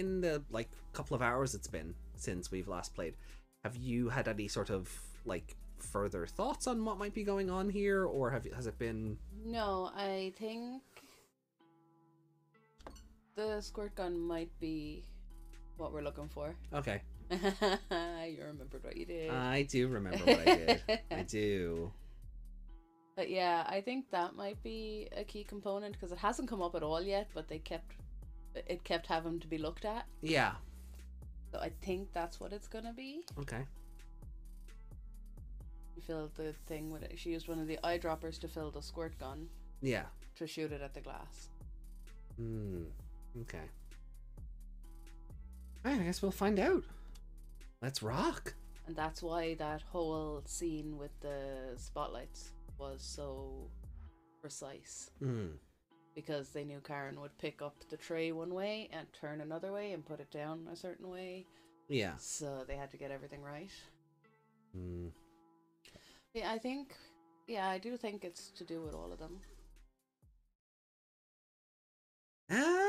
in the like couple of hours it's been since we've last played, have you had any sort of like further thoughts on what might be going on here, or has it been? No, I think the squirt gun might be what we're looking for. Okay. You remembered what you did. I do remember what I did. I do. But yeah, I think that might be a key component because it hasn't come up at all yet, but it kept having to be looked at. Yeah. So I think that's what it's gonna be. Okay. You filled the thing with it. She used one of the eyedroppers to fill the squirt gun. Yeah. To shoot it at the glass. Okay. Alright, I guess we'll find out. Let's rock. And that's why that whole scene with the spotlights was so precise. Because they knew Karen would pick up the tray one way and turn another way and put it down a certain way. Yeah. So they had to get everything right. Yeah, I do think it's to do with all of them.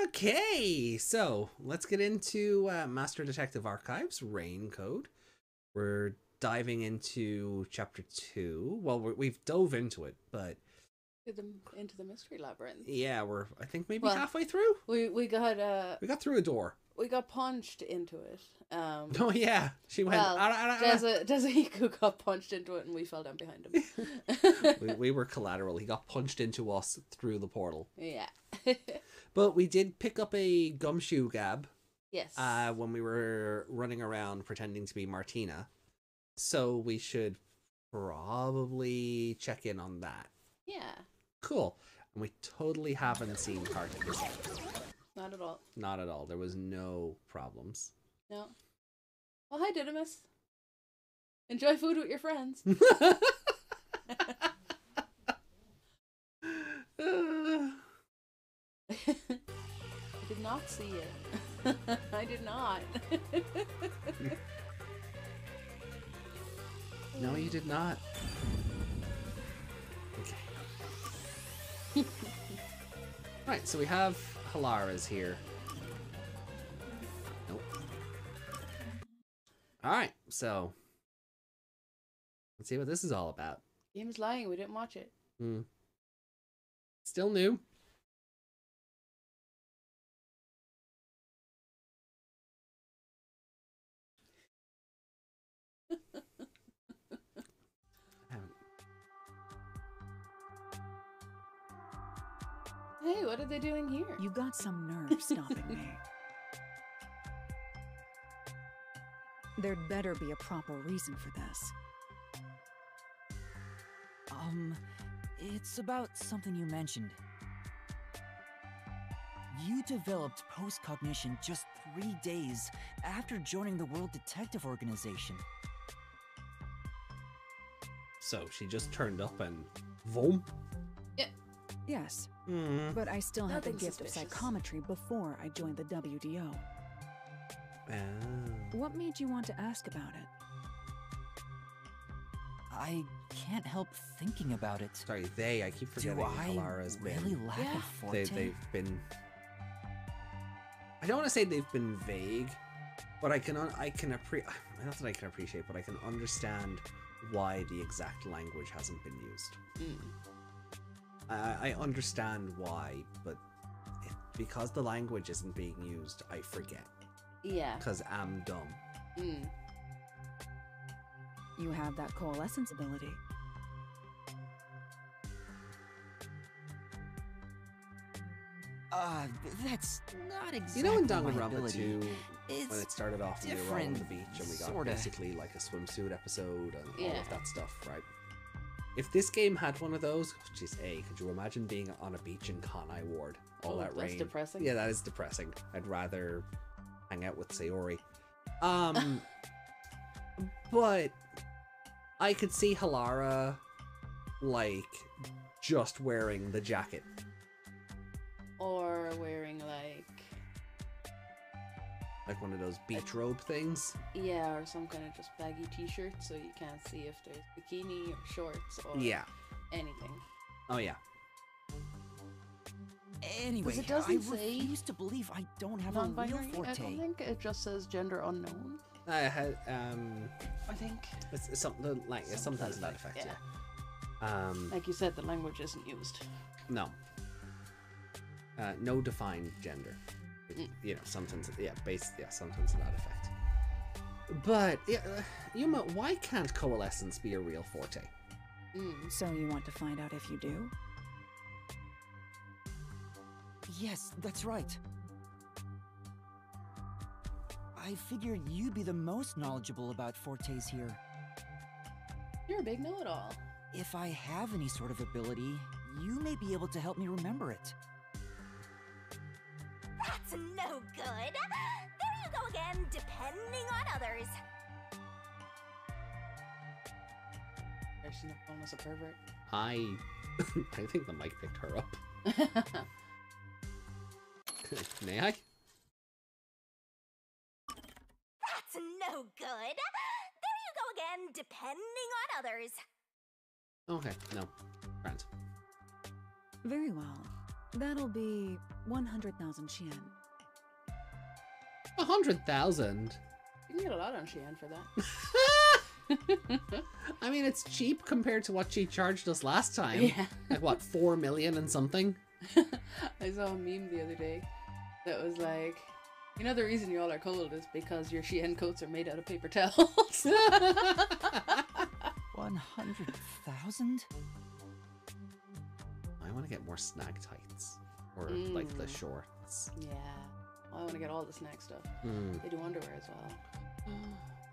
Okay, so let's get into Master Detective Archives, Rain Code. We're diving into Chapter 2. Well, we've dove into it, but... Into the mystery labyrinth. Yeah, we're, I think, maybe halfway through? We got through a door. We got punched into it. Oh, yeah. She went... Desahiku got punched into it and we fell down behind him. we were collateral. He got punched into us through the portal. Yeah. But we did pick up a gumshoe gab. Yes. When we were running around pretending to be Martina. So we should probably check in on that. Yeah. Cool. And we totally haven't seen Kartik yet. Not at all. Not at all. There was no problems. No. Well, hi, Didymus. Enjoy food with your friends. I did not see it. I did not. No, you did not. Okay. Right, so we have Halara's here. Nope. Alright, so let's see what this is all about. Game's lying, we didn't watch it. Still new. Hey, what are they doing here? You got some nerve stopping me. There'd better be a proper reason for this. It's about something you mentioned. You developed post-cognition just 3 days after joining the World Detective Organization. So she just turned up and voom? Yeah. Yes, but I still had the gift of psychometry before I joined the WDO. What made you want to ask about it? I can't help thinking about it. Sorry, I keep forgetting Halara's really been... lack a forte? They've been... I don't want to say they've been vague, but not that I can appreciate, but I can understand why the exact language hasn't been used. I understand why, but because the language isn't being used, I forget. Yeah. Because I'm dumb. You have that coalescence ability. That's not exactly You know in my Danganronpa ability. 2, It's when it started off and we were all on the beach and we got sorta. basically like a swimsuit episode and all Yeah. of that stuff, right? If this game had one of those, jeez, could you imagine being on a beach in Kanai Ward? All that rain. That's depressing. Yeah, that is depressing. I'd rather hang out with Sayori. But I could see Halara, like, just wearing the jacket. Or wearing Like one of those beach robe things. yeah, or some kind of just baggy t-shirt so you can't see if there's bikini or shorts or Yeah. anything. Oh, yeah. Anyway, it doesn't I say refuse to believe I don't have a real non-binary. I forte. don't think it just says gender unknown. I had I think it's something like sometimes to that effect. Yeah. Like you said, the language isn't used. No. No defined gender. You know, sometimes sometimes to that effect. But Yuma, why can't coalescence be a real forte? So you want to find out if you do? Yes, that's right. I figured you'd be the most knowledgeable about fortes here. You're a big know-it-all. If I have any sort of ability, you may be able to help me remember it. That's no good. There you go again, depending on others. She's not calling us a pervert. I think the mic picked her up. May I? That's no good. There you go again, depending on others. Okay, no. Grant. Very well. That'll be 100,000 Yen. 100,000? You can get a lot on Shein for that. I mean, it's cheap compared to what she charged us last time. Yeah. Like, what, 4 million and something? I saw a meme the other day that was like, you know the reason you all are cold is because your Shein coats are made out of paper towels. 100,000? I want to get more snag tights. Or, like, the shorts. Yeah. Well, I want to get all the snack stuff. They do underwear as well.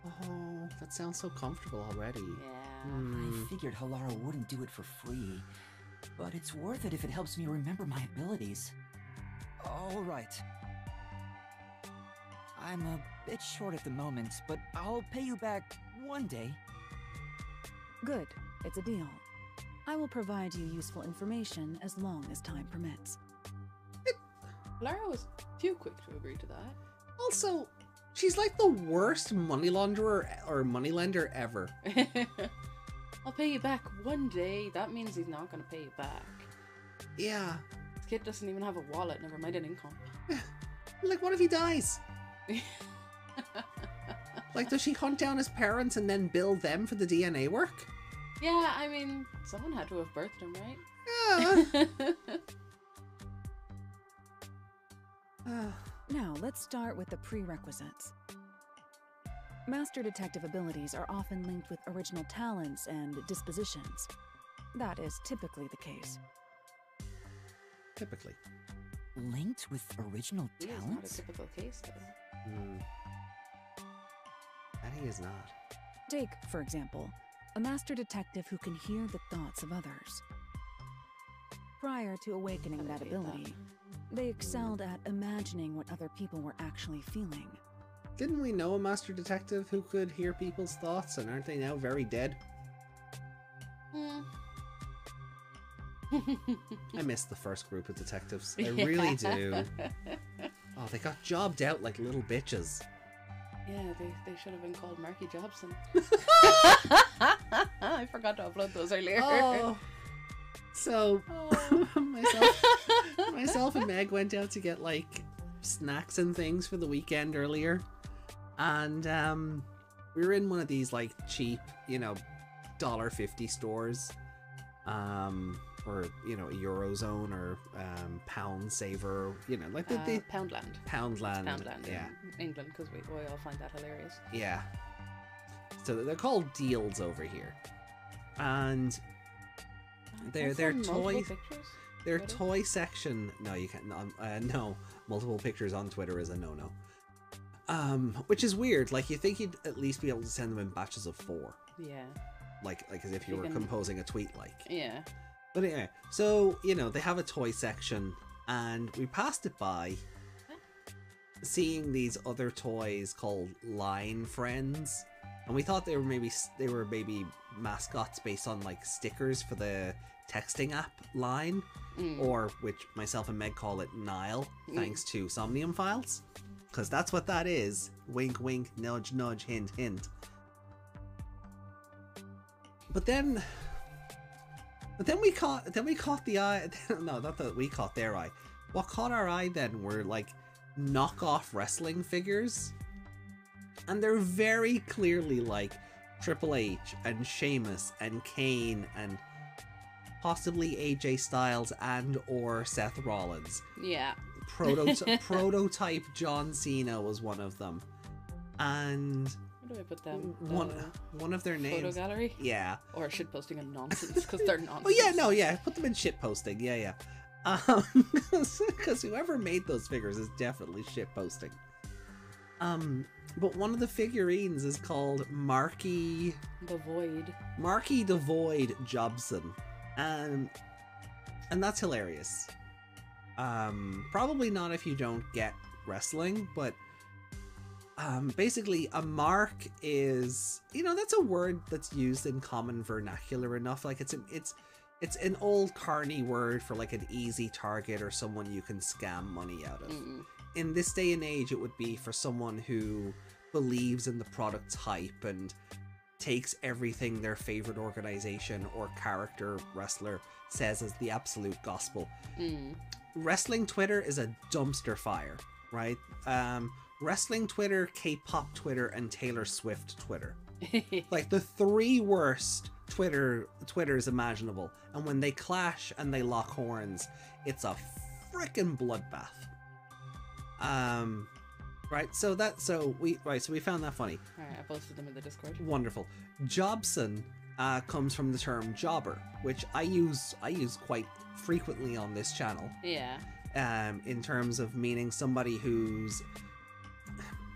Oh, that sounds so comfortable already. Yeah. I figured Halara wouldn't do it for free, but it's worth it if it helps me remember my abilities. All right. I'm a bit short at the moment, but I'll pay you back one day. Good. It's a deal. I will provide you useful information as long as time permits. Lara was too quick to agree to that. Also, she's like the worst money launderer or moneylender ever. I'll pay you back one day. That means he's not going to pay you back. Yeah. This kid doesn't even have a wallet, never mind an income. Like, what if he dies? Like, does she hunt down his parents and then bill them for the DNA work? Yeah, I mean, someone had to have birthed him, right? Yeah. Now, let's start with the prerequisites. Master detective abilities are often linked with original talents and dispositions. That is typically the case. Typically. Linked with original He is not a talents? typical case, though. And he is not. Take, for example, a master detective who can hear the thoughts of others. Prior to awakening that ability, they excelled at imagining what other people were actually feeling. Didn't we know a master detective who could hear people's thoughts, and aren't they now very dead? I miss the first group of detectives. I really do. Oh, they got jobbed out like little bitches. Yeah, they should have been called Marky Jobson. I forgot to upload those earlier. Oh. So, myself and Meg went out to get, like, snacks and things for the weekend earlier. And, we were in one of these, like, cheap, you know, $1.50 stores. Or, you know, a Eurozone or, Pound Saver, you know, like the Poundland. Poundland. Poundland yeah. in England, because we all find that hilarious. Yeah. So they're called deals over here. And they're toy Pictures? their Twitter? toy section. No, you can't. No, multiple pictures on Twitter is a no-no. Which is weird. Like, you think you'd at least be able to send them in batches of 4. Yeah. Like as if you were composing a tweet. Like. Yeah. But anyway, so you know they have a toy section, and we passed it by, seeing these other toys called Line Friends, and we thought they were maybe mascots based on like stickers for the texting app Line, or which myself and Meg call it Nile, thanks to Somnium Files, because that's what that is. Wink, wink, nudge, nudge, hint, hint. But then we caught the eye. No, not that we caught their eye. what caught our eye then were like knockoff wrestling figures, and they're very clearly like Triple H and Sheamus and Kane and possibly AJ Styles and or Seth Rollins. Yeah. Prototype John Cena was one of them, and Where do I put them? one of their names. Photo gallery. Yeah. Or shit posting of nonsense because they're nonsense. Oh yeah, no, yeah. Put them in shit posting. Yeah. Because whoever made those figures is definitely shit posting. But one of the figurines is called Marky The Void. Marky the Void Jobson, and that's hilarious. Probably not if you don't get wrestling, but basically a mark is, that's a word that's used in common vernacular enough. Like it's an old carny word for like an easy target or someone you can scam money out of. In this day and age, it would be for someone who believes in the product's hype and takes everything their favorite organization or character wrestler says as the absolute gospel. Wrestling Twitter is a dumpster fire, right? Wrestling Twitter, K-pop Twitter, and Taylor Swift Twitter. Like the three worst Twitters imaginable. And when they clash and they lock horns, it's a frickin' bloodbath. So we found that funny. Alright, I posted them in the Discord. Wonderful. Jobson comes from the term jobber, which I use quite frequently on this channel. Yeah. In terms of meaning somebody who's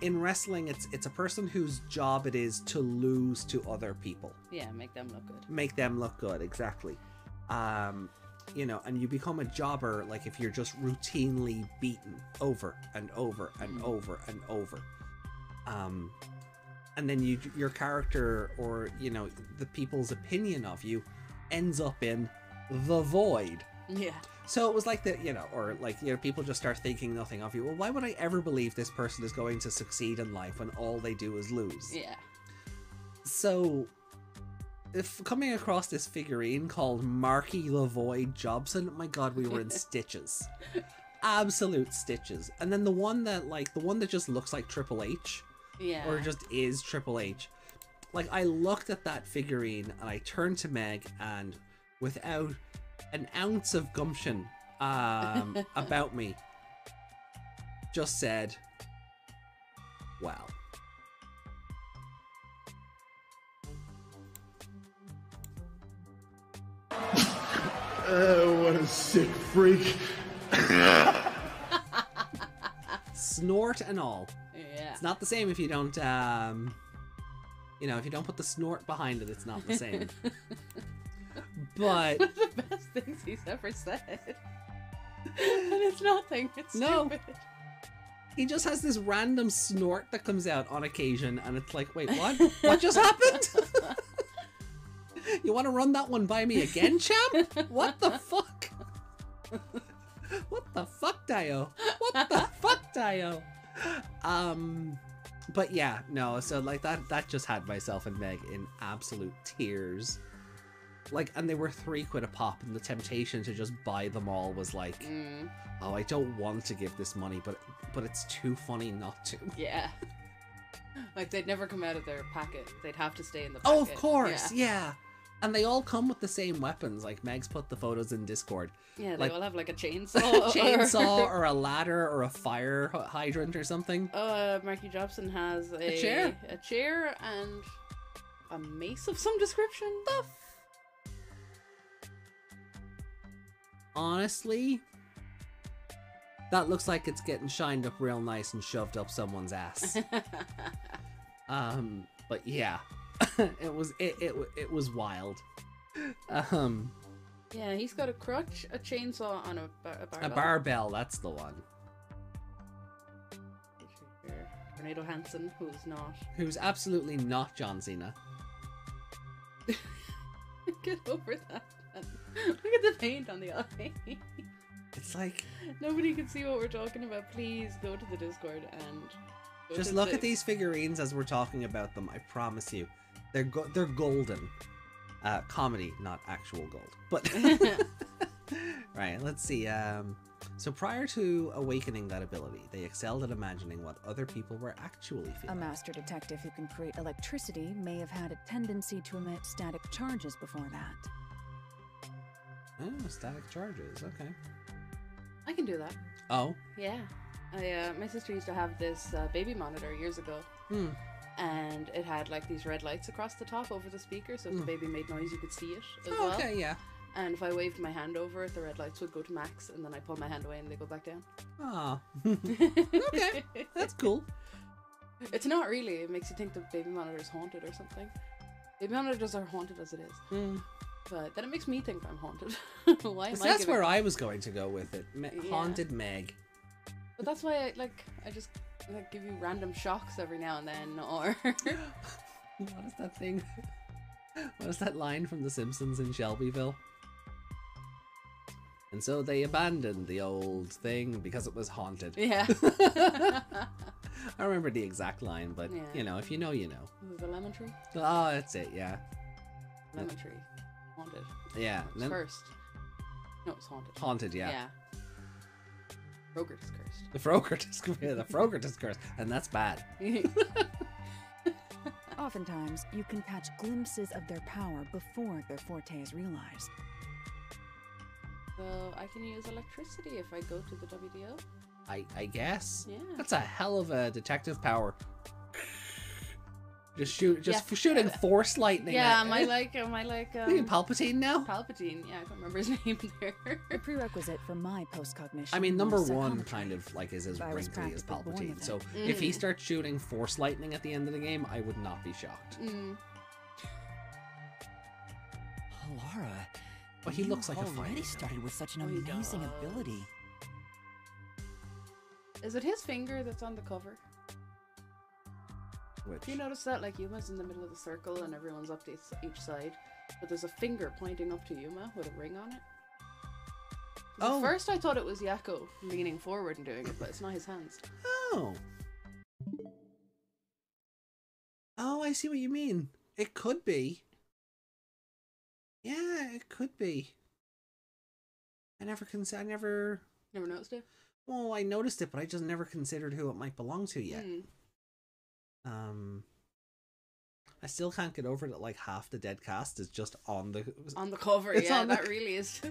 in wrestling, it's a person whose job it is to lose to other people. Yeah, make them look good. Make them look good, exactly. And you become a jobber like if you're just routinely beaten over and over and over and over. And then your character or, the people's opinion of you ends up in the void. Yeah. So it was like people just start thinking nothing of you. Well, why would I ever believe this person is going to succeed in life when all they do is lose? Yeah. So, if coming across this figurine called Marky the Void Jobson, my god, we were in stitches. Absolute stitches. And then the one that just looks like Triple H. Yeah. Or just is Triple H. Like, I looked at that figurine and I turned to Meg and without an ounce of gumption about me, just said, wow. What a sick freak. Snort and all. Yeah. It's not the same if you don't, if you don't put the snort behind it, it's not the same. But One of the best things he's ever said. And it's nothing. It's stupid. He just has this random snort that comes out on occasion, and it's like, wait, what? What just happened? You want to run that one by me again, champ? What the fuck? What the fuck, Dio? What the fuck, Dio? But yeah, no, so like that just had myself and Meg in absolute tears. Like, and they were £3 a pop, and the temptation to just buy them all was like, oh, I don't want to give this money, but it's too funny not to. Yeah. Like, they'd never come out of their packet. They'd have to stay in the packet. Oh, of course, yeah. And they all come with the same weapons. Like, Meg's put the photos in Discord. Yeah, they like, all have like a chainsaw. Or a ladder or a fire hydrant or something. Marky Jobson has a chair. A chair and a mace of some description. Honestly, that looks like it's getting shined up real nice and shoved up someone's ass. But yeah, it was wild. Yeah, he's got a crutch, a chainsaw, and a barbell. A barbell, that's the one. Tornado Hansen, who's absolutely not John Cena. Get over that. Look at the paint on the eye. It's like, nobody can see what we're talking about. Please go to the Discord and just look at these figurines as we're talking about them. I promise you, they're golden. Comedy, not actual gold. But right, let's see. So prior to awakening that ability, they excelled at imagining what other people were actually A feeling. master detective who can create electricity may have had a tendency to emit static charges before that. Oh, static charges. Okay. I can do that. Oh. Yeah. My sister used to have this baby monitor years ago. Hmm. And it had like these red lights across the top over the speaker, so if the baby made noise, you could see it as Oh, well. okay, yeah. And if I waved my hand over it, the red lights would go to max, and then I pull my hand away and they go back down. Ah. Okay. That's cool. It's not really. It makes you think the baby monitor is haunted or something. Baby monitors are haunted as it is. Hmm. But then it makes me think I'm haunted. Why am So I that's giving... where I was going to go with it. Yeah. Haunted Meg. But that's why I just like give you random shocks every now and then, or What is that thing? What is that line from The Simpsons in Shelbyville? And so they abandoned the old thing because it was haunted. yeah. I remember the exact line, but Yeah. you know, if you know, you know. The lemon tree. Oh, that's it, yeah. Lemon tree. Haunted. Yeah. It's then- cursed. No, it's haunted. Haunted, yeah. Yeah. Rogert is cursed. The Frogurt is cursed, and that's bad. Oftentimes, you can catch glimpses of their power before their forte is realized. So I can use electricity if I go to the WDO. I guess. Yeah. That's a hell of a detective power. Just Yeah. shooting force lightning. Yeah, at- am I like Are you Palpatine now? Palpatine? Yeah, I can't remember his name there. The prerequisite for my postcognition. I mean, was number one psychometry. kind of like is as I was wrinkly as practically born Palpatine. with So it. if he starts shooting force lightning at the end of the game, I would not be shocked. Mm. Lara, But he you looks like a already fighter. started with such an Oh, he amazing does. ability. Is it his finger that's on the cover? Which Do you notice that? Like, Yuma's in the middle of the circle and everyone's up to each side. But there's a finger pointing up to Yuma with a ring on it. 'Cause Oh. At first I thought it was Yakko leaning forward and doing it, but it's not his hands. Oh. Oh, I see what you mean. It could be. Yeah, it could be. I never. Never noticed it? Well, I noticed it, but I just never considered who it might belong to yet. Mm. I still can't get over that. Like half the dead cast is just on the. On the cover, It's yeah, on the- that really is. I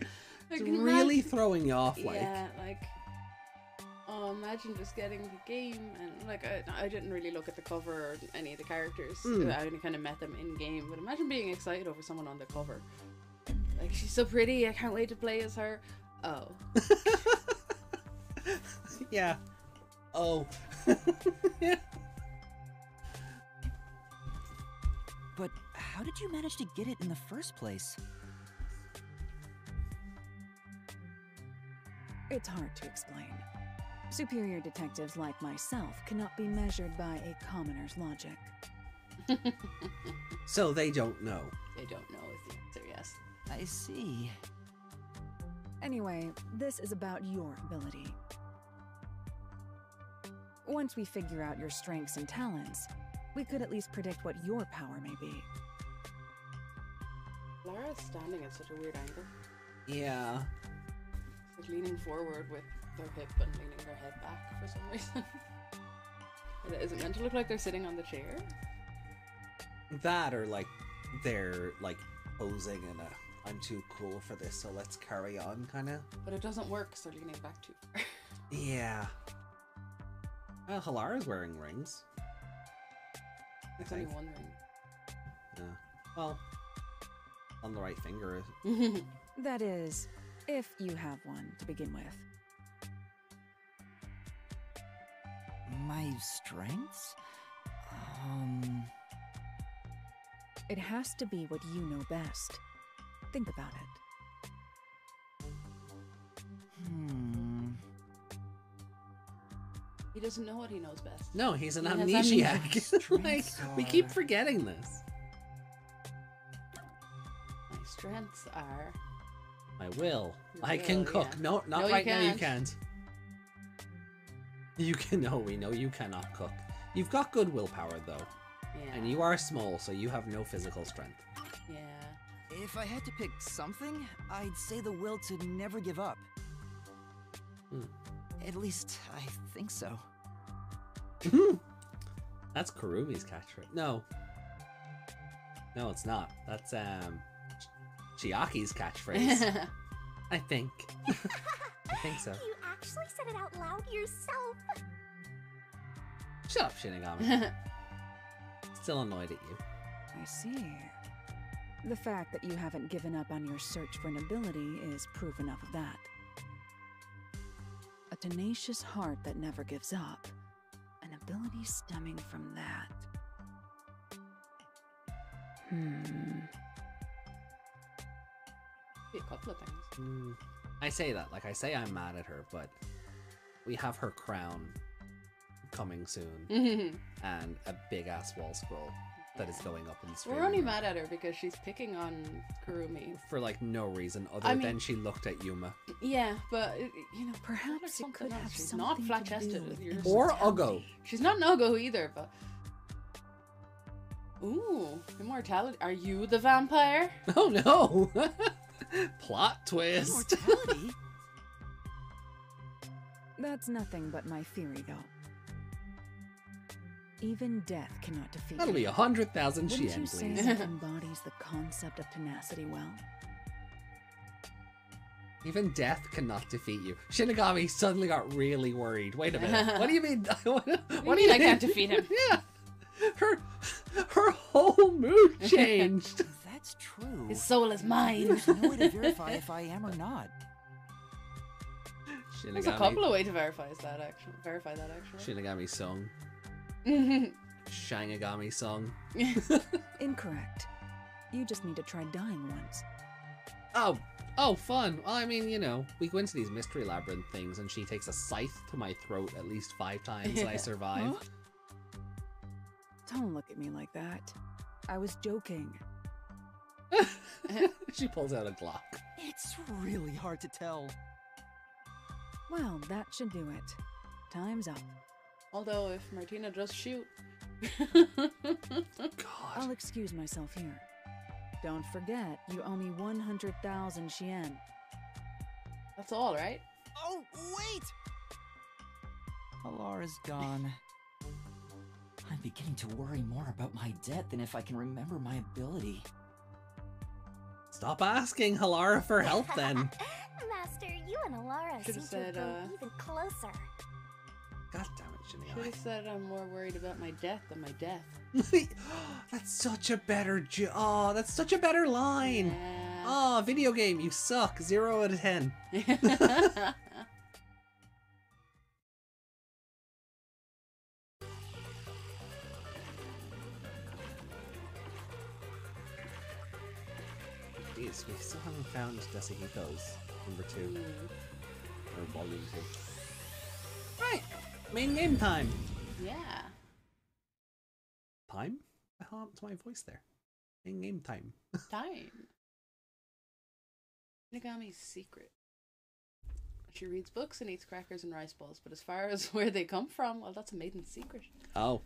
It's can really imagine- throwing you off. Like. Yeah, like, oh, imagine just getting the game and like I didn't really look at the cover or any of the characters. I only kind of met them in game, but imagine being excited over someone on the cover. Like, she's so pretty, I can't wait to play as her. Oh, Yeah. Oh. Yeah. But how did you manage to get it in the first place? It's hard to explain. Superior detectives like myself cannot be measured by a commoner's logic. So they don't know. they don't know is the answer. Yes. I see. Anyway, this is about your ability. Once we figure out your strengths and talents, we could at least predict what your power may be. Lara's standing at such a weird angle. Yeah. It's like leaning forward with their hip and leaning their head back for some reason. Is it meant to look like they're sitting on the chair? That or like they're like posing in a I'm too cool for this, so let's carry on kind of. But it doesn't work because they're leaning back too far. Yeah. Well, Halara's wearing rings. I It's only think. one ring. Yeah. Well, on the right finger. That is, if you have one to begin with. My strengths? It has to be what you know best. Think about it. He doesn't know what he knows best. No, he's an He has amnesiac. Like, we keep are- forgetting this. My strengths are... I will. You I can will, cook. yeah. No, not No, you right now. You can't. can't. You can. No, we know you cannot cook. You've got good willpower though, Yeah. and you are small, so you have no physical strength. Yeah. If I had to pick something, I'd say the will to never give up. At least, I think so. That's Kurumi's catchphrase. No. No, it's not. That's Chiaki's catchphrase. I think. I think so. You actually said it out loud yourself. Shut up, Shinigami. Still annoyed at you. I see. The fact that you haven't given up on your search for an ability is proof enough of that. A tenacious heart that never gives up. An ability stemming from that. Be a couple of things. I say that, like I say I'm mad at her, but we have her crown coming soon and a big ass wall scroll that is going up in the stream. We're only mad at her because she's picking on Kurumi for like no reason other than she looked at Yuma. Yeah, but you know, Perhaps it could have she's something not to flat-chested do as yours. Or Ugo. She's not Nogo either, but ooh, immortality. Are you the vampire? Oh no! Plot twist. Immortality? That's nothing but my theory, though. Even death cannot defeat That'll be you. 100,000 Wouldn't Shien, you say please. that embodies the concept of tenacity well? Even death cannot defeat you. Shinigami suddenly got really worried. Wait a minute. What do you mean? What do you mean I mean? can't defeat him? Yeah. Her whole mood changed. That's true. His soul is mine. There's no way to verify if I am or not. There's a couple of ways to verify that actually. Shinigami sung. Shangagami sung. Incorrect. You just need to try dying once. Oh, fun. Well, I mean, you know, we go into these mystery labyrinth things and she takes a scythe to my throat at least 5 times and I survive. Don't look at me like that. I was joking. She pulls out a Glock. It's really hard to tell. Well, that should do it. Time's up. Although if Martina does shoot. God. I'll excuse myself here. Don't forget, you owe me 100,000 Shien. That's all, right? Oh, wait! Alara's gone. I'm beginning to worry more about my debt than if I can remember my ability. Stop asking Halara for help then. Master, you and Alara Should've seem to have said, grown even closer. God damn it, Should Shinigami. have said I'm more worried about my death than my death. That's such a better oh, that's such a better line. Yeah. Oh, video game, you suck. 0 out of 10. Jeez, we still haven't found Desahito's number 2. Or volume 2. Right, main game time. Yeah. Time? I happened to my voice there. Main game time. Time. Shinigami's secret. She reads books and eats crackers and rice balls, but as far as where they come from, well, that's a maiden's secret. Oh.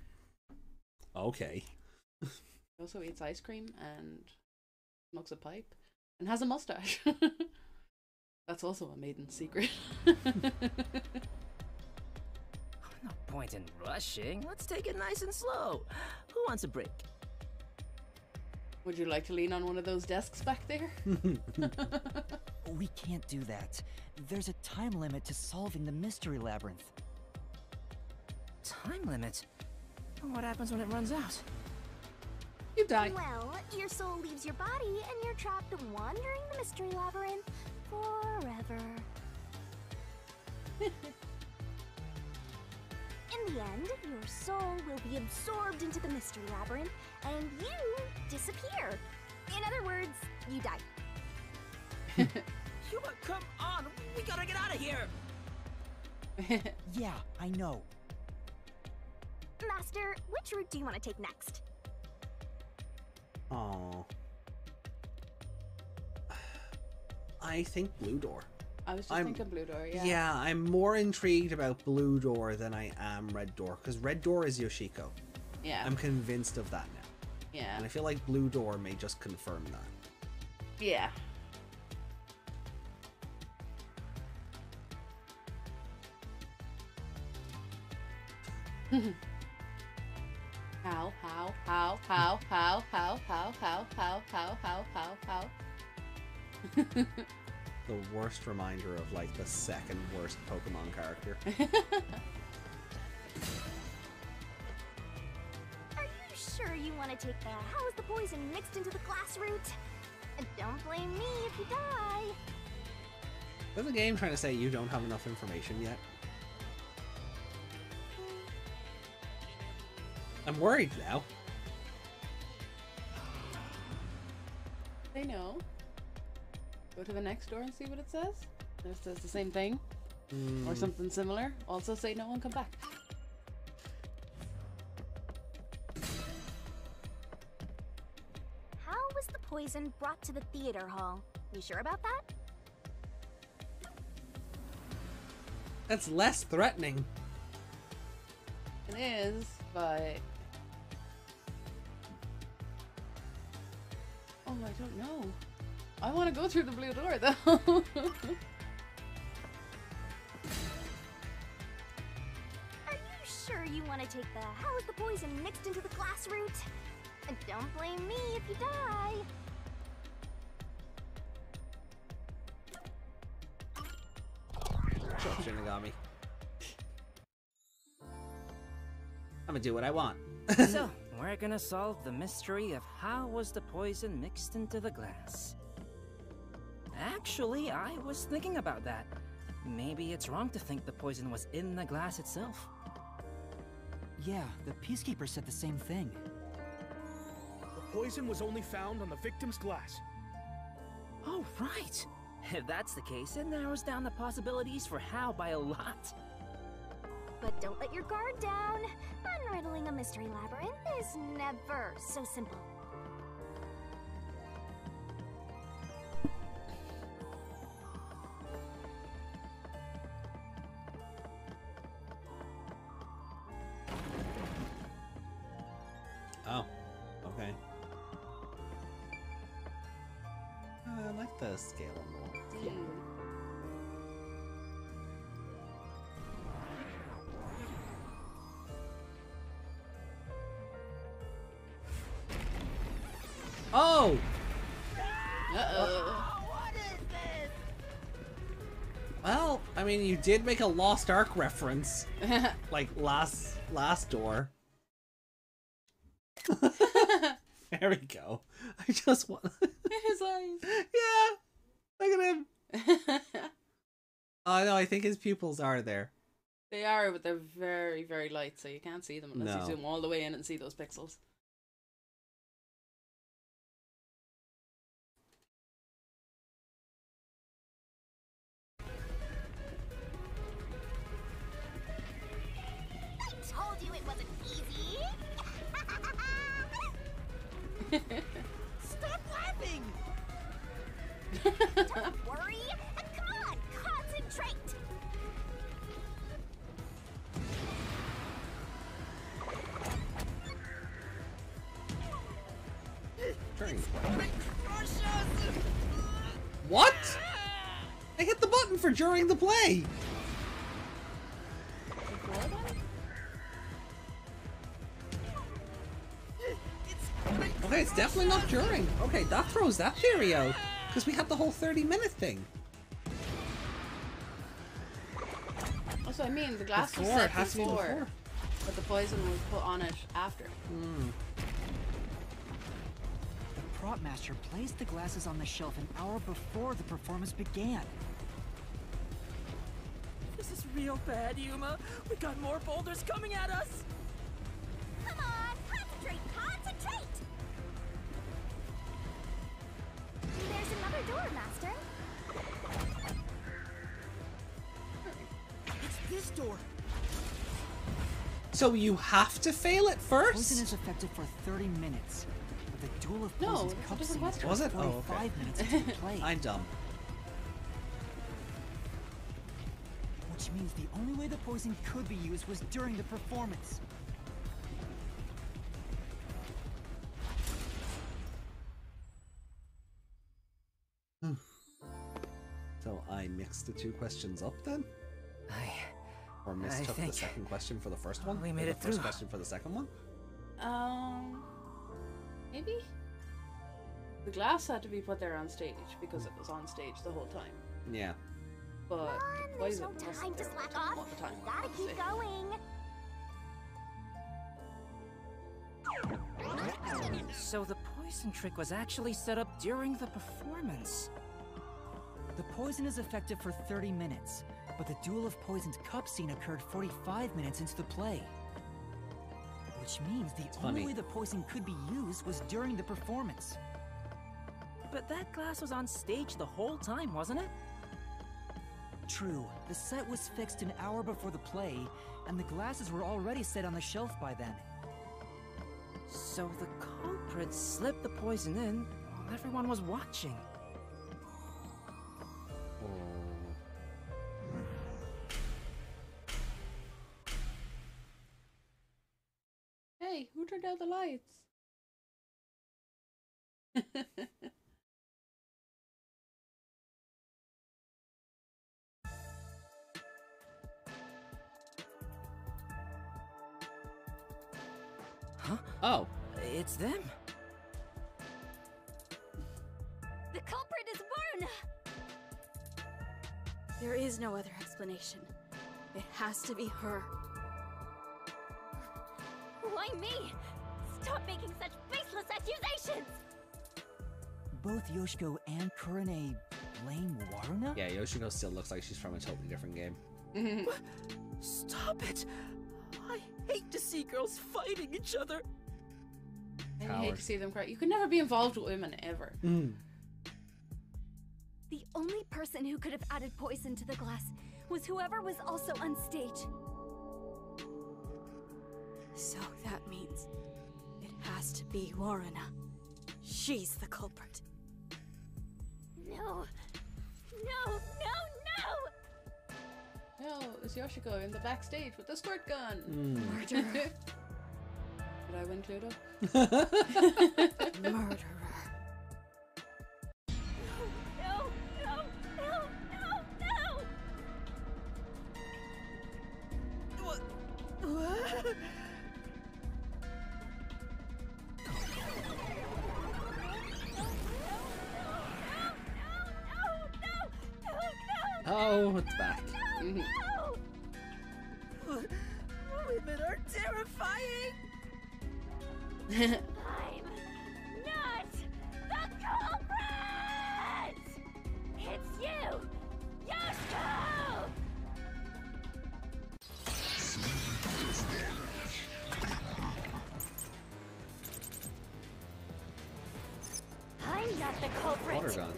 Okay. She also eats ice cream and smokes a pipe and has a mustache. That's also a maiden's secret. No point in rushing. Let's take it nice and slow. Who wants a break? Would you like to lean on one of those desks back there? We can't do that. There's a time limit to solving the mystery labyrinth. Time limit? What happens when it runs out? You die. Well, your soul leaves your body and you're trapped wandering the mystery labyrinth forever. In the end, your soul will be absorbed into the mystery labyrinth and you disappear. In other words, you die. Yuma, come on! We gotta get out of here! Yeah, I know. Master, which route do you want to take next? Oh. I think Blue Door. I was just thinking Blue Door, yeah. Yeah, I'm more intrigued about Blue Door than I am Red Door, because Red Door is Yoshiko. Yeah. I'm convinced of that now. Yeah. And I feel like Blue Door may just confirm that. Yeah. How? The worst reminder of like the second worst Pokemon character. Are you sure you want to take the how is the poison mixed into the glass route? And don't blame me if you die. Is the game trying to say you don't have enough information yet? I'm worried now. They know. Go to the next door and see what it says. If it says the same thing or something similar, also say no and come back. How was the poison brought to the theater hall? You sure about that? That's less threatening. It is, but oh, I don't know. I want to go through the blue door though. Are you sure you want to take the how is the poison mixed into the glass route? And don't blame me if you die. Shut up, Shinigami. I'm gonna do what I want. So, we're gonna solve the mystery of how was the poison mixed into the glass. Actually, I was thinking about that. Maybe it's wrong to think the poison was in the glass itself. Yeah, the Peacekeeper said the same thing. The poison was only found on the victim's glass. Oh, right! If that's the case, it narrows down the possibilities for how by a lot. But don't let your guard down. Unriddling a mystery labyrinth is never so simple. Oh, okay. I like the scale on the wall. Yeah. Oh! Uh-oh. Well, I mean, you did make a Lost Ark reference, like last door. There we go. I just want His eyes. Yeah, look at him. Oh no, I think his pupils are there. They are, but they're very, very light, so you can't see them unless No. you zoom all the way in and see those pixels. I told you it wasn't easy. Stop laughing! Don't worry. Come on, concentrate. Turning. What? I hit the button for during the play. Okay, it's definitely not during. Okay, that throws that theory out. Because we had the whole 30-minute thing. Also, I mean, the glass was Before, set it has to be before, before. but the poison was put on it after. The prop master placed the glasses on the shelf an hour before the performance began. This is real bad, Yuma. We got more boulders coming at us. Come on, concentrate, concentrate. There's another door, Master. It's this door. So you have to fail it Poison first? is effective for 30 minutes. But the Duel of No, Poison's it's a cup different scene question. Was starts it? Oh, 45 okay. minutes into the play. I'm dumb. Which means the only way the poison could be used was during the performance. So I mixed the two questions up then? Or mistook the second question for the first one? We made it through. The first question for the second one? Maybe? The glass had to be put there on stage because it was on stage the whole time. Yeah. But the There's poison no wasn't time to there slack all off. the time. You gotta keep going. So the poison trick was actually set up during the performance. The poison is effective for 30 minutes, but the Duel of Poisoned Cup scene occurred 45 minutes into the play. Which means the only way the poison could be used was during the performance. But that glass was on stage the whole time, wasn't it? True. The set was fixed an hour before the play, and the glasses were already set on the shelf by then. So the culprit slipped the poison in while everyone was watching. Hey, who turned out the lights? Huh? Oh. It's them. The culprit is Varna! There is no other explanation. It has to be her. Why me? Stop making such baseless accusations! Both Yoshiko and Kurane blame Waruna? Yeah, Yoshiko still looks like she's from a totally different game. Stop it! I hate to see girls fighting each other. And I hate to see them cry. You could never be involved with women, ever. The only person who could have added poison to the glass was whoever was also on stage. So that means it has to be Waruna. She's the culprit. No. No, no, no! No, it's Yoshiko in the backstage with the squirt gun. Murderer. Did I win Cluedo? Murderer. No, no, no, no, no! What? Oh, it's back. Women are terrifying! I'm not the culprit! It's you, Yoshiko! I'm not the culprit! Water gun.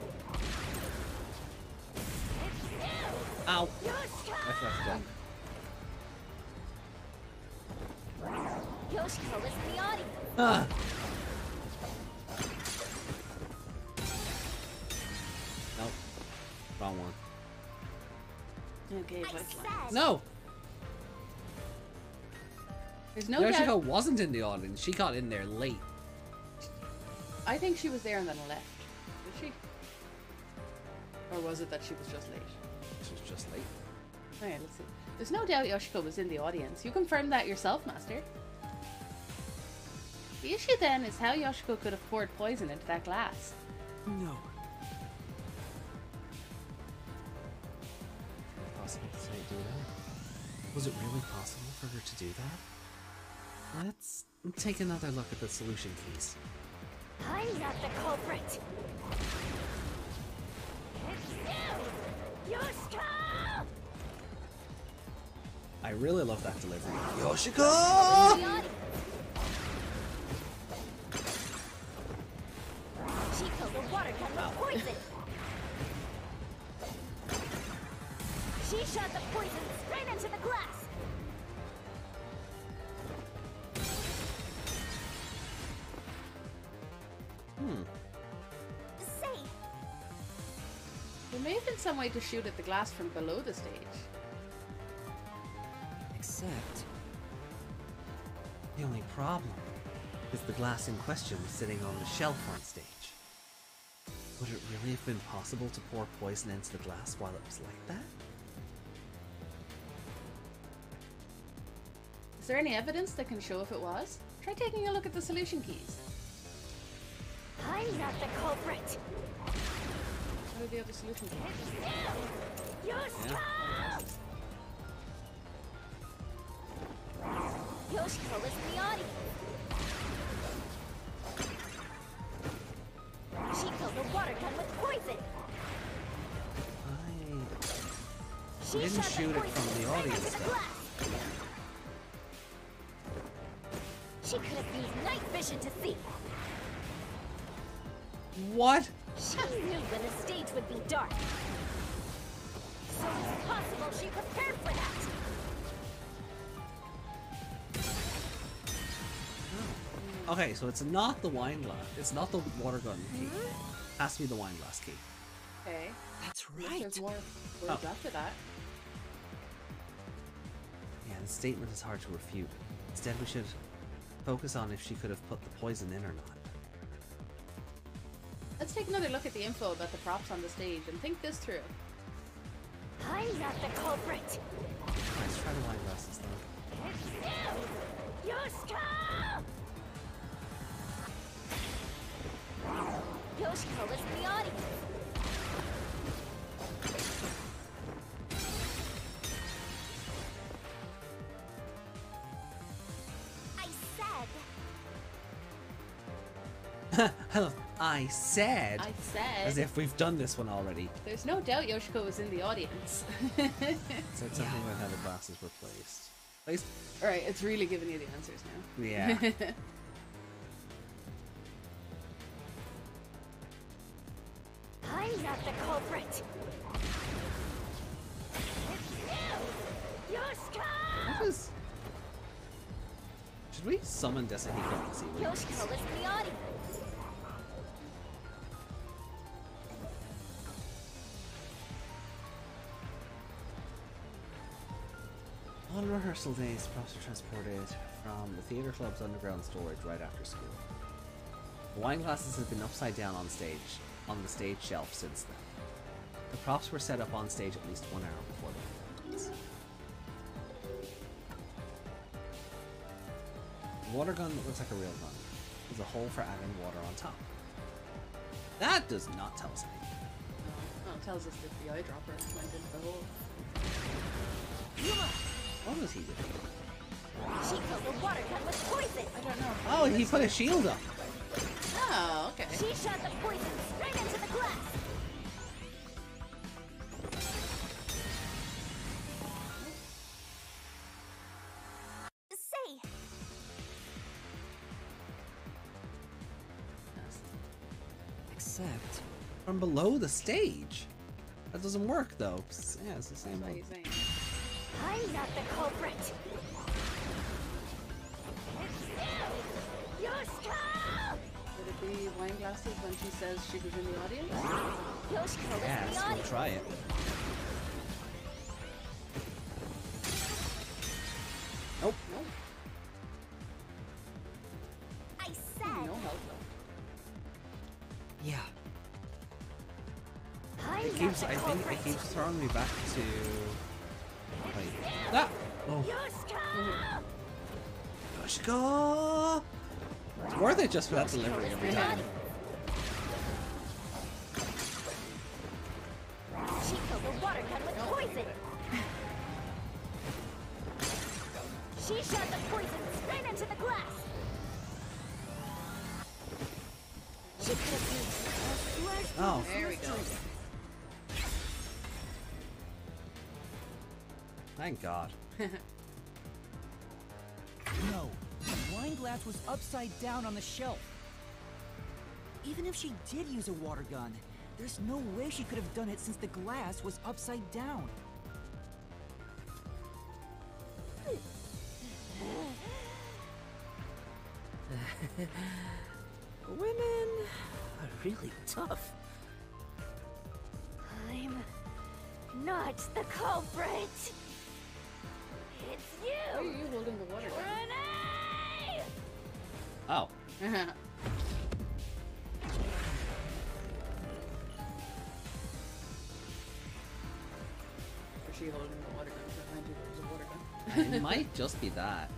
It's you, Ow! Yoshiko! I forgot to jump. Yoshiko is in the audience! Ah! Nope. Wrong one. Okay, I voice said... lines. No! There's no Yoshiko doubt. wasn't in the audience. She got in there late. I think she was there and then left. Did she? Or was it that she was just late? She was just late. Okay, let's see. There's no doubt Yoshiko was in the audience. You confirmed that yourself, Master. The issue then is how Yoshiko could have poured poison into that glass. No. Possible to do that? Was it really possible for her to do that? Let's take another look at the solution keys. I'm not the culprit! It's you! Yoshiko! I really love that delivery. In Yoshiko! the audience! She filled the water gun with poison! She shot the poison straight into the glass! Say, There may have been some way to shoot at the glass from below the stage. Except... The only problem is the glass in question sitting on the shelf on stage. Would it really have been possible to pour poison into the glass while it was like that? there any evidence that can show if it was? Try taking a look at the solution keys. I'm not the culprit. What are the other solution keys? Yoshiko! Yoshiko is in the audience. She filled the water gun with poison. I didn't shoot it from the audience though. She could have used night vision to see. What? She knew when the stage would be dark. So it's possible she prepared for that. Okay, so it's not the wine glass. It's not the water gun key. Has to be the wine glass key. Okay. That's There's more words after that. Yeah, the statement is hard to refute. Instead, we should focus on if she could have put the poison in or not. Let's take another look at the info about the props on the stage and think this through. I'm not the culprit. Let's try the wine glasses though. It's you! Yoshiko! Yoshiko is in the audience. I said. As if we've done this one already. There's no doubt Yoshiko was in the audience. Said something about how the glasses were placed. Alright, it's really giving you the answers now. Yeah. I'm not the culprit. What is... Should we summon Desahiko and see what Yoshiko is in the audience. On rehearsal days, props are transported from the theatre club's underground storage right after school. The wine glasses have been upside down on the stage shelf since then. The props were set up on stage at least 1 hour before the performance. The water gun that looks like a real gun is a hole for adding water on top. That does not tell us anything. No, it tells us that the eyedropper went into the hole. Yuma! What was he doing? She filled the water gun with poison. I don't know. Oh, he put a shield up. Oh, okay. She shot the poison straight into the glass. Say. Except From below the stage. That doesn't work though. Yeah, it's the same That's what one. he's saying. I'm not the culprit. Yoshiko! Would it be wine glasses when she says she was in the audience? Yoshiko is in the Yes, we'll audience. try it. Nope. Nope. I No said. help though. yeah. I'm It not keeps, the I think culprit. it keeps throwing me back to... Wait. Ah! Oh. Yoshiko! Yoshiko! It's worth it just for that delivery every time. She filled the water gun with poison. She shot the poison straight into the glass. She could have used a Oh. There we go. Thank God. No, the wine glass was upside down on the shelf. Even if she did use a water gun, there's no way she could have done it since the glass was upside down. Women are really tough. I'm not the culprit. It's Why are you, you holding the water gun? Renee! Oh. Or she holding the water gun to remind you there was a water gun? It might just be that.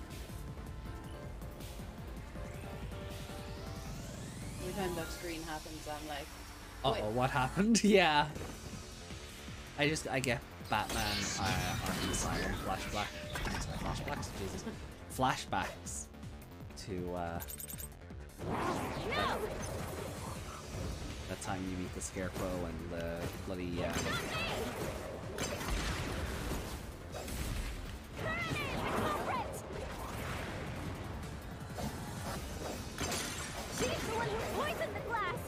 time that screen happens, I'm like, uh-oh, what happened? Yeah. I get Batman Arkham Asylum flashbacks, Jesus. Flashbacks to that time you meet the Scarecrow and the bloody She's the one who poisoned the glass!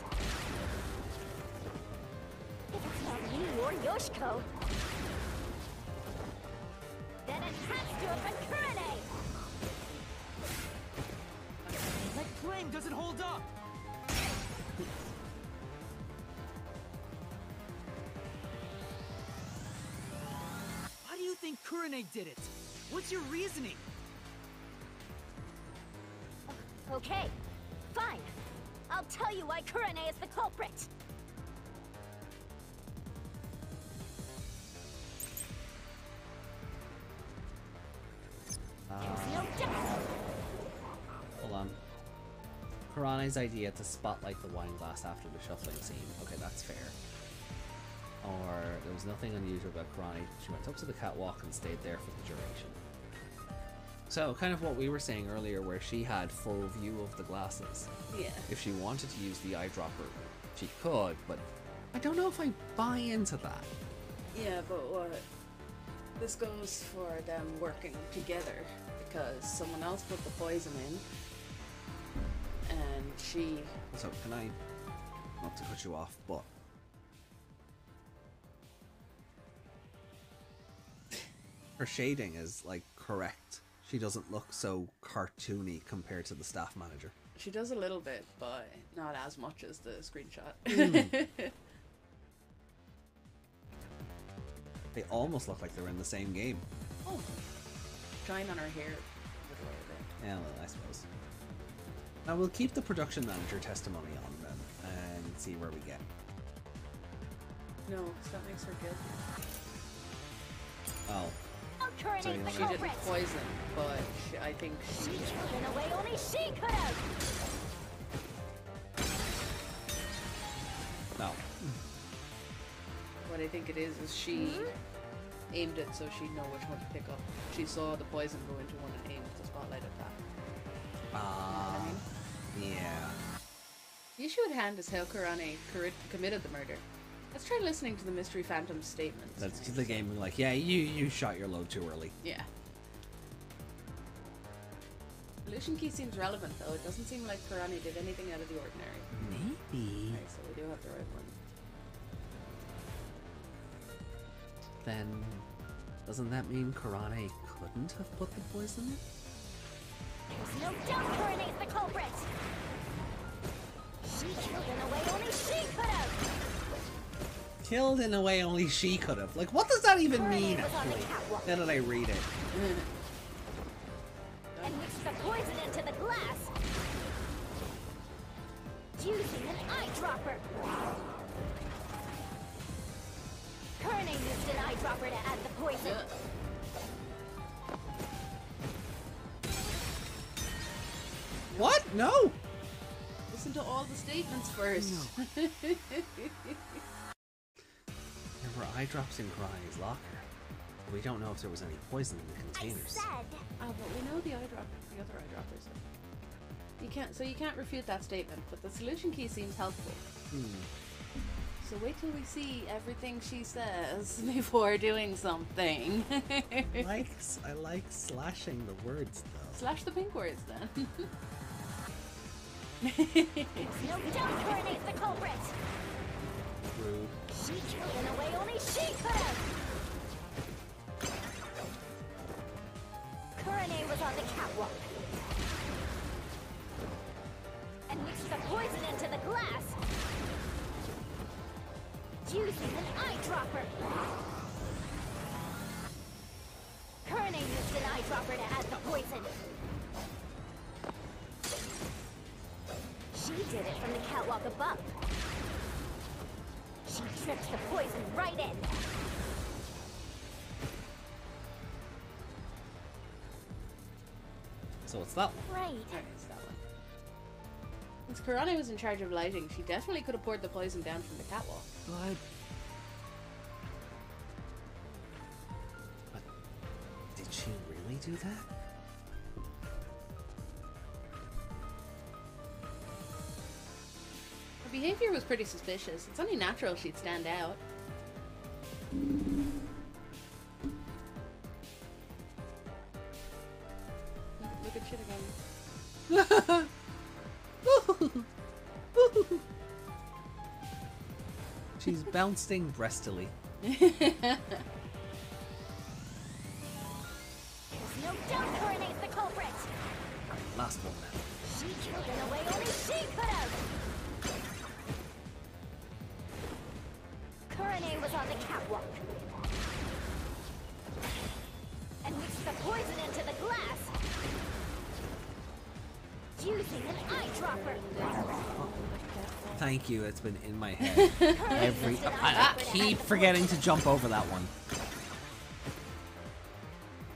If it's not you or Yoshiko, then it has to have been Kurane! That flame doesn't hold up! Why do you think Kurane did it? What's your reasoning? Okay, fine. I'll tell you why Kurane is the culprit. There's no doubt. hold on. Kurane's idea to spotlight the wine glass after the shuffling scene. Okay, that's fair. Or there was nothing unusual about Kurane. She went up to the catwalk and stayed there for the duration. So, kind of what we were saying earlier, where she had full view of the glasses. yeah. If she wanted to use the eyedropper, she could, but I don't know if I buy into that. Yeah, but what? This goes for them working together because someone else put the poison in, and she. So, can I, not to cut you off, but her shading is like correct. She doesn't look so cartoony compared to the staff manager. She does a little bit, but not as much as the screenshot. They almost look like they're in the same game. Oh, shine on her hair. Yeah, well, I suppose. Now we'll keep the production manager testimony on them and see where we get. No, because that makes her guilty. Oh. Kurane's the She culprit. didn't poison, but I think She killed in a way only she could have. No. what I think it is she aimed it so she'd know which one to pick up. She saw the poison go into one and aimed the spotlight at that. Ah. Yeah. The issue at hand is how Kurane committed the murder. Let's try listening to the Mystery Phantom's statement. That's the game being like, yeah, you shot your load too early. Yeah. Illusion key seems relevant though. It doesn't seem like Kurane did anything out of the ordinary. Maybe. Okay, so we do have the right one. Then, doesn't that mean Kurane couldn't have put the poison in? There's no doubt Kurane's the culprit. She killed in a way only she could have. Killed in a way only she could have. Like, what does that even mean, Kurane was on the actually? catwalk How did I read it? and mixed the poison into the glass. Using an eyedropper. Kurane used an eyedropper to add the poison. What? No! Listen to all the statements first. There were eye drops in Kurane's locker. We don't know if there was any poison in the I containers. said. Oh, but we know the other eyedroppers. You can't refute that statement, but the solution key seems helpful. So wait till we see everything she says before doing something. I like slashing the words though. Slash the pink words then. There's no doubt Kurane's the culprit. Rude. She killed in a way only she could have. Kurane was on the catwalk and mixed the poison into the glass using an eyedropper. Kurane used an eyedropper to add the poison. She did it from the catwalk above. She dripped the poison right in. So it's that one. Right. Alright, it's that one. Since Kurane was in charge of lighting, she definitely could have poured the poison down from the catwalk. But Did she really do that? Her behavior was pretty suspicious. It's only natural she'd stand out. Look at shit again. She's bouncing breastily. There's no doubt Coronate's the culprit. Last one now. She killed in a way only she could have. Kurane was on the catwalk and mixed the poison into the glass using an eyedropper. Thank you, it's been in my head. I keep forgetting to jump over that one.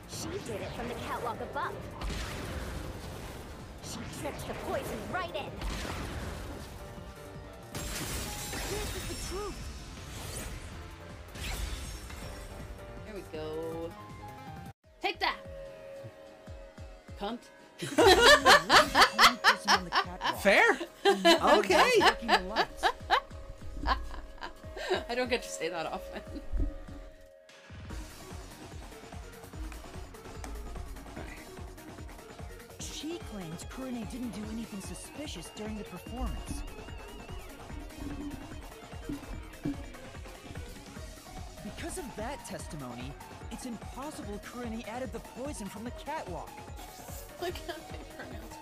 She did it from the catwalk above. She tripped the poison right in. This is the truth. There we go. Take that! Cunt. Fair? Okay. I don't get to say that often. she claims Kurane didn't do anything suspicious during the performance. Because of that testimony, it's impossible Kurane added the poison from the catwalk. I can't pronounce it.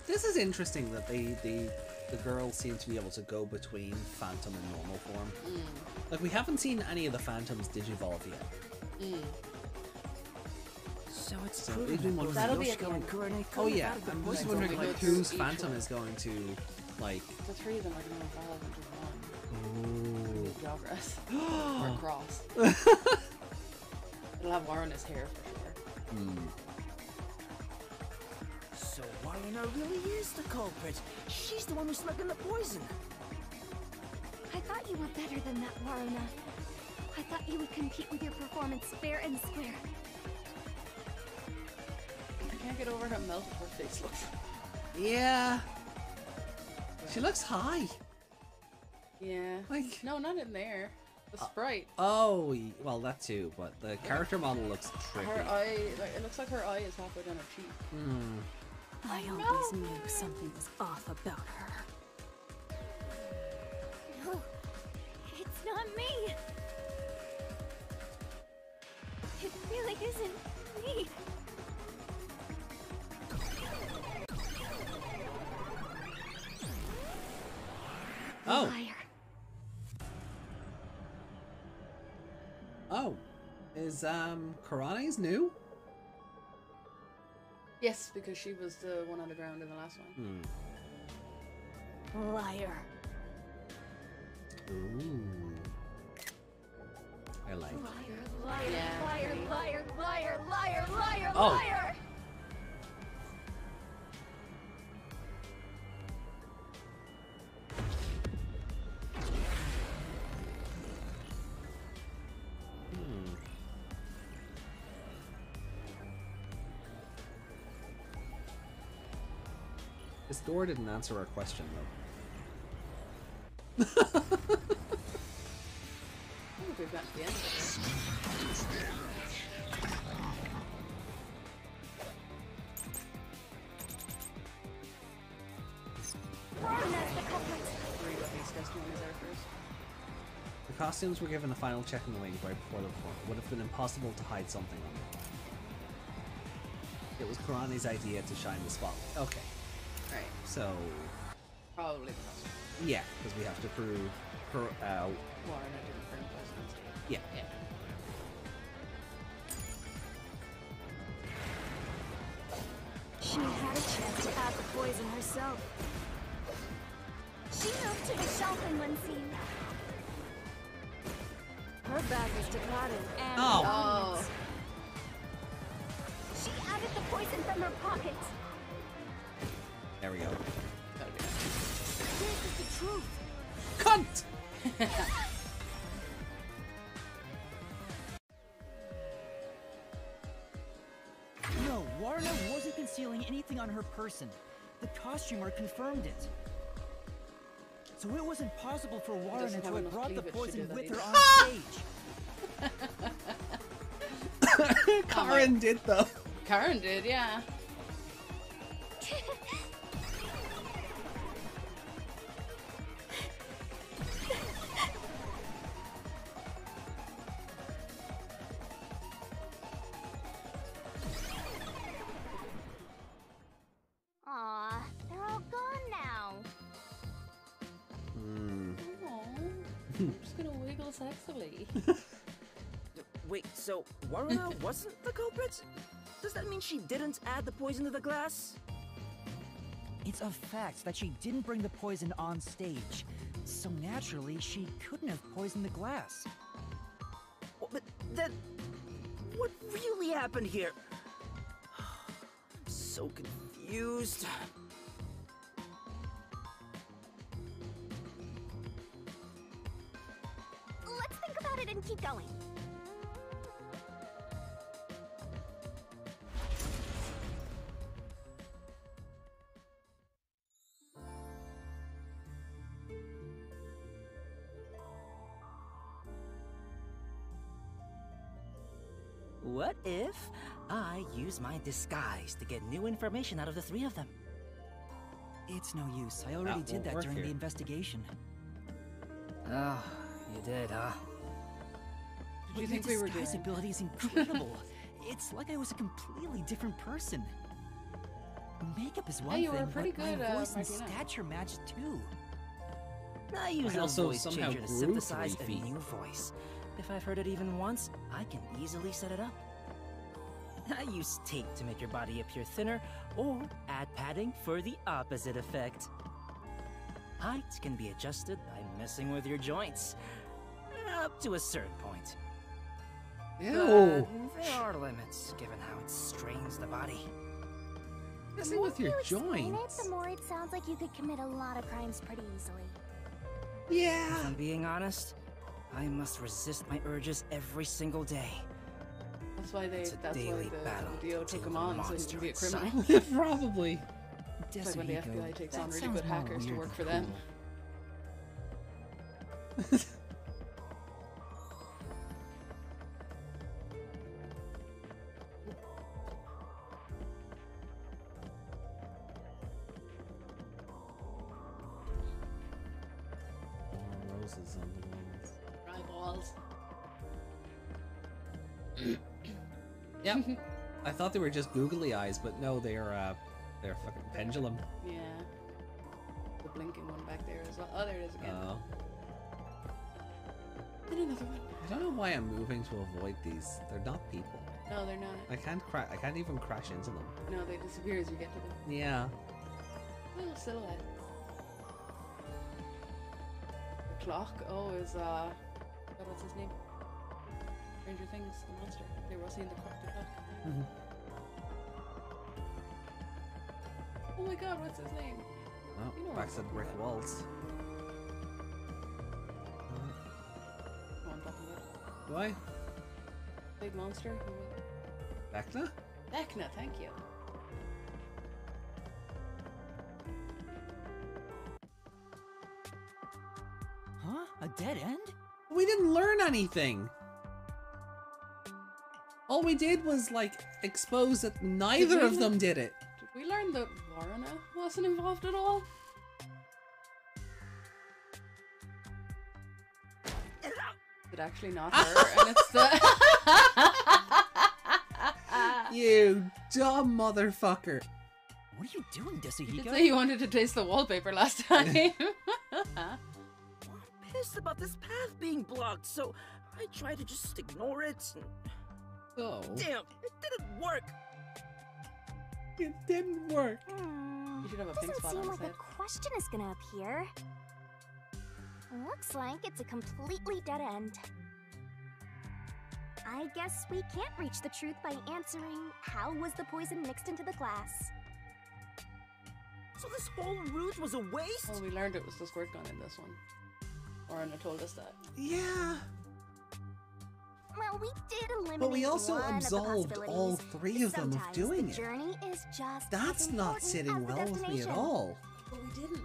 This is interesting that the girls seem to be able to go between Phantom and normal form. Like, we haven't seen any of the Phantoms digivolve yet. So it's It'd be wonderful. That'll be at the end. Oh yeah, I'm just wondering like whose Phantom is going to like. The three of them are going to evolve into one. Ooh. Progress. Or cross. It'll have Warrena's hair for sure. So Warrena really is the culprit. She's the one who's slugging the poison. I thought you were better than that, Warrena. I thought you would compete with your performance fair and square. I can't get over how melted her face looks. Yeah. She looks high. Yeah. Like. No, not in there. The sprite. Oh, well that too, but the character model looks tricky. Her eye, like, it looks like her eye is halfway down her cheek. I always knew something was off about her. No, it's not me. It really isn't me. Oh. Liar. Oh. Is Kurane's new? Yes, because she was the one on the ground in the last one. Liar. Ooh. I like. Liar, liar, Yeah. liar, liar, liar, liar, liar, Oh. liar. This door didn't answer our question though. I think we've got to the end of it. Warrena's the culprit. Read what these testimonies are first. The costumes were given a final check in the wings right before the performance. It would have been impossible to hide something on them. It was Kurane's idea to shine the spotlight. Okay. Right. So, Probably the most. yeah, because we have to prove Warrena didn't burn poison on stage. yeah. Yeah. She had a chance to add the poison herself. She moved to the shelf in one scene. Her baggage to Karen and Oh. She added the poison from her pocket. There we go. This is the truth. Cunt! No, Warner wasn't concealing anything on her person. The costumer confirmed it. So it wasn't possible for Warner doesn't to have have enough brought the cleavage to poison do that with her either. on stage. Karen did though. Karen did, yeah. Aw, they're all gone now. Aw. I'm just gonna wiggle sexily. Wait, so Waruna wasn't the culprit? Does that mean she didn't add the poison to the glass? It's a fact that she didn't bring the poison on stage. So naturally, she couldn't have poisoned the glass. But then, what really happened here? I'm so confused. Let's think about it and keep going. What if I use my disguise to get new information out of the three of them? It's no use. I already did that during the investigation. Oh, you did, huh? Did you think we were disguise doing? ability is incredible. It's like I was a completely different person. Makeup is one Hey, you were thing, pretty but good, my voice and Martina. stature matched too. I use I a also voice somehow changer to grew synthesize 3 a feet. new voice. If I've heard it even once, I can easily set it up. I use tape to make your body appear thinner, or add padding for the opposite effect. Height can be adjusted by messing with your joints, up to a certain point. Ew. But there are limits, given how it strains the body. Messing with your The more you explain joints. it, the more it sounds like you could commit a lot of crimes pretty easily. Yeah. If I'm being honest, I must resist my urges every single day. That's why they. It's a That's why daily the battle DO to took deal him with on, the so he monster can be a inside. criminal. Probably. It's like when the Desahiko, FBI takes that on really sounds good more hackers to weird work than for them. cool. Roses on the walls. Eyeballs. Yep. I thought they were just googly eyes, but no, they're fucking pendulum. Yeah. The blinking one back there as well. Oh, there it is again. Oh. And another one. I don't know why I'm moving to avoid these. They're not people. No, they're not. I can't even crash into them. No, they disappear as you get to them. Yeah. Little silhouette. The clock. Oh, is God, what's his name? Stranger Things, the monster. They were all seeing the clock. Oh my God, what's his name? Oh, You know back what to I'm brick talking walls. Oh, I'm talking about Do I? big monster. Vecna? Vecna, thank you. Huh? A dead end? We didn't learn anything. All we did was like expose that neither we of them did it. Did we learn that Warrena wasn't involved at all? It's actually not her, and it's the. You dumb motherfucker. What are you doing, You did Desahiko? say you wanted to taste the wallpaper last time. I'm pissed about this path being blocked, so I try to just ignore it. Oh. Damn, it didn't work. It didn't work. You should have a pink Doesn't spot seem on like his a head. question is gonna appear. Looks like it's a completely dead end. I guess we can't reach the truth by answering how was the poison mixed into the glass. So this whole route was a waste? Well, we learned it was the squirt gun in this one. Orna told us that. Yeah. Well, we did eliminate But we also one absolved of the all three of them of Sometimes doing the it. journey is just That's as not important sitting as the well with me at destination. all. But we didn't.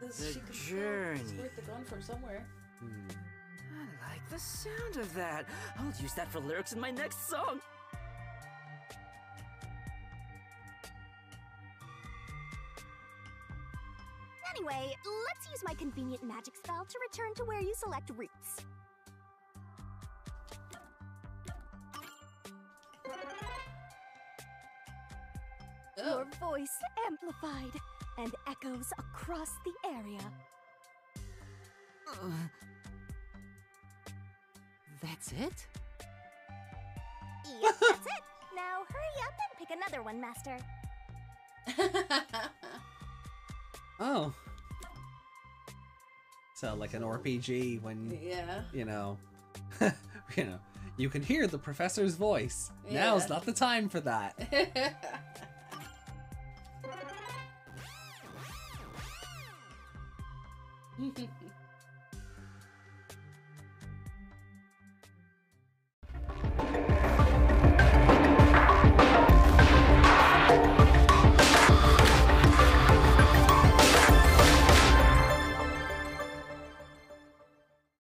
The She could journey. squirt the gun from somewhere. I like the sound of that. I'll use that for lyrics in my next song. Anyway, let's use my convenient magic spell to return to where you select routes. Your voice amplified and echoes across the area. That's it? Yep, that's it. Now hurry up and pick another one, Master. Oh. So like an RPG when Yeah. you know you can hear the professor's voice. Yeah. Now's not the time for that.